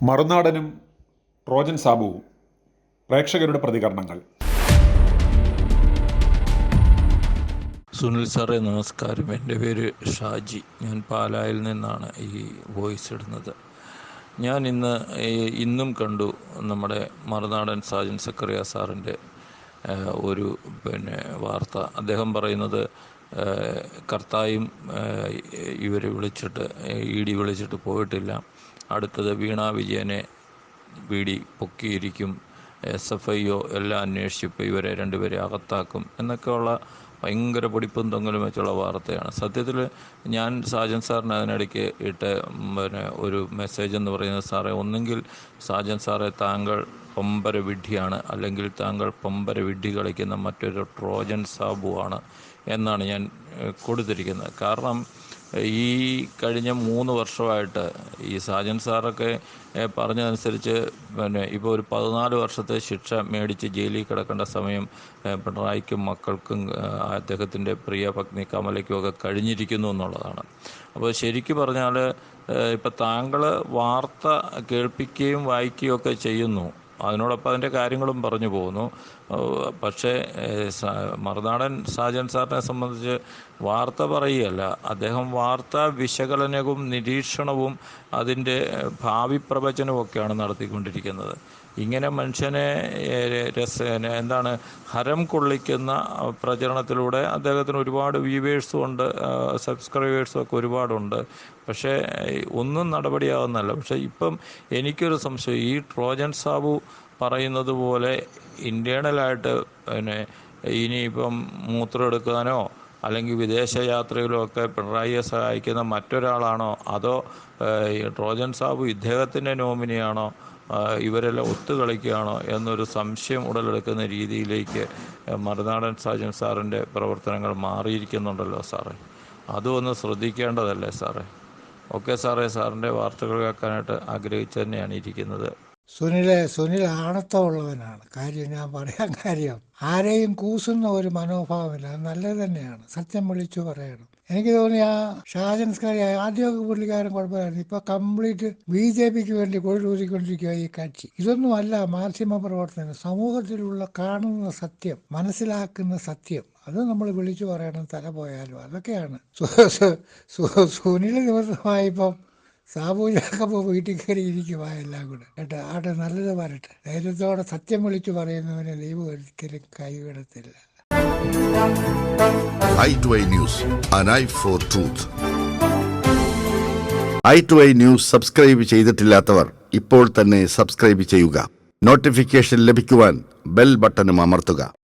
മറുനാടനും Trojan സാബുവും പ്രേക്ഷകരുടെ പ്രതികരണങ്ങൾ. സുനിൽ സാറേ, നമസ്കാരം. എൻ്റെ പേര് ഷാജി. ഞാൻ പാലായിൽ നിന്നാണ് ഈ വോയിസ് ഇടുന്നത്. ഞാൻ ഇന്നും കണ്ടു നമ്മുടെ മറുനാടൻ സാജൻ സക്കറിയ സാറിൻ്റെ ഒരു വാർത്ത. അദ്ദേഹം പറയുന്നത് കർത്തായും ഇവരെ വിളിച്ചിട്ട് ED വിളിച്ചിട്ട് പോയിട്ടില്ല. അടുത്തത് വീണാ വിജയനെ BD പൊക്കിയിരിക്കും, SFIO എല്ലാം അന്വേഷിച്ചിപ്പോൾ ഇവരെ രണ്ടുപേരെ അകത്താക്കും എന്നൊക്കെയുള്ള ഭയങ്കര പൊടിപ്പും തൊങ്ങലും വെച്ചുള്ള വാർത്തയാണ്. സത്യത്തിൽ ഞാൻ സാജൻ സാറിന് അതിനിടയ്ക്ക് ഒരു മെസ്സേജ് എന്ന് പറയുന്നത്, സാറേ, ഒന്നെങ്കിൽ സാജൻ സാറേ താങ്കൾ പമ്പര വിഡ്ഢിയാണ്, അല്ലെങ്കിൽ താങ്കൾ പമ്പര വിഡ്ഢി കളിക്കുന്ന മറ്റൊരു ട്രോജൻ സാബുവാണ് എന്നാണ് ഞാൻ കൊടുത്തിരിക്കുന്നത്. കാരണം ഈ കഴിഞ്ഞ 3 വർഷമായിട്ട് ഈ സാജൻ സാറൊക്കെ പറഞ്ഞതനുസരിച്ച് ഇപ്പോൾ ഒരു 14 വർഷത്തെ ശിക്ഷ മേടിച്ച് ജയിലിൽ കിടക്കേണ്ട സമയം പിണറായിക്കും മക്കൾക്കും അദ്ദേഹത്തിൻ്റെ പ്രിയ പത്നി കമലയ്ക്കും ഒക്കെ കഴിഞ്ഞിരിക്കുന്നു എന്നുള്ളതാണ്. അപ്പോൾ ശരിക്കും പറഞ്ഞാൽ ഇപ്പം താങ്കൾ വാർത്ത കേൾപ്പിക്കുകയും വായിക്കുകയും ഒക്കെ ചെയ്യുന്നു, അതിനോടൊപ്പം അതിൻ്റെ കാര്യങ്ങളും പറഞ്ഞു പോകുന്നു. പക്ഷേ മറുനാടൻ സാജൻ സാറിനെ സംബന്ധിച്ച് വാർത്ത പറയുകയല്ല, അദ്ദേഹം വാർത്താ വിശകലനവും നിരീക്ഷണവും അതിൻ്റെ ഭാവി പ്രവചനവും ഒക്കെയാണ് നടത്തിക്കൊണ്ടിരിക്കുന്നത്. ഇങ്ങനെ മനുഷ്യനെ ഹരം കൊള്ളിക്കുന്ന പ്രചരണത്തിലൂടെ അദ്ദേഹത്തിന് ഒരുപാട് വ്യൂവേഴ്സും ഉണ്ട്, സബ്സ്ക്രൈബേഴ്സും ഒക്കെ ഒരുപാടുണ്ട്. പക്ഷേ ഒന്നും നടപടിയാവുന്നല്ല. പക്ഷേ ഇപ്പം എനിക്കൊരു സംശയം, ഈ ട്രോജൻ സാബു പറയുന്നത് പോലെ ഇൻറ്റേർണലായിട്ട് ഇനിയിപ്പം മൂത്രം എടുക്കാനോ അല്ലെങ്കിൽ വിദേശ യാത്രയിലോ ഒക്കെ പിണറായിയെ സഹായിക്കുന്ന മറ്റൊരാളാണോ, അതോ ട്രോജൻ സാബു ഇദ്ദേഹത്തിൻ്റെ നോമിനിയാണോ, ഇവരെല്ലാം ഒത്തുകളിക്കുകയാണോ എന്നൊരു സംശയം ഉടലെടുക്കുന്ന രീതിയിലേക്ക് മറുനാടൻ സാജൻ സാറിൻ്റെ പ്രവർത്തനങ്ങൾ മാറിയിരിക്കുന്നുണ്ടല്ലോ സാറേ. അതും ഒന്ന് ശ്രദ്ധിക്കേണ്ടതല്ലേ സാറേ? ഓക്കെ സാറേ, സാറിൻ്റെ വാർത്തകൾ കേൾക്കാനായിട്ട് ആഗ്രഹിച്ചു തന്നെയാണ് ഇരിക്കുന്നത്. സുനിൽ ആണത്തമുള്ളവനാണ്. ഞാൻ പറയാൻ കാര്യം, ആരെയും കൂസുന്ന ഒരു മനോഭാവമില്ല. അത് നല്ലത് തന്നെയാണ്, സത്യം വിളിച്ചു പറയണം. എനിക്ക് തോന്നി ആ ഷാജൻ സക്കറിയ ആദ്യമൊക്കെ പുള്ളിക്കാരൻ കുഴപ്പമില്ലായിരുന്നു. ഇപ്പൊ കംപ്ലീറ്റ് BJPക്ക് വേണ്ടി കൊഴുതൂരിക്കൊണ്ടിരിക്കുക ഈ കക്ഷി. ഇതൊന്നുമല്ല മാധ്യമ പ്രവർത്തനം. സമൂഹത്തിലുള്ള കാണുന്ന സത്യം, മനസ്സിലാക്കുന്ന സത്യം, അത് നമ്മൾ വിളിച്ചു പറയണം, തല പോയാലും. അതൊക്കെയാണ്. സുനിൽ ദിവസമായിപ്പം സാബുജാക്കപ്പോൾ വീട്ടിൽ കയറി ഇരിക്കുവാ എല്ലാം കൂടെ. കേട്ടോ, നല്ലത് വരട്ടെ. ധൈര്യത്തോടെ സത്യം വിളിച്ചു പറയുന്നവനെ ദൈവം ഒരിക്കലും കൈവിടത്തില്ല. i2i News, an eye for truth. i2i News subscribe ചെയ്തിട്ടില്ലാത്തവർ ഇപ്പോൾ തന്നെ സബ്സ്ക്രൈബ് ചെയ്യുക. നോട്ടിഫിക്കേഷൻ ലഭിക്കുവാൻ ബെൽ ബട്ടണും അമർത്തുക.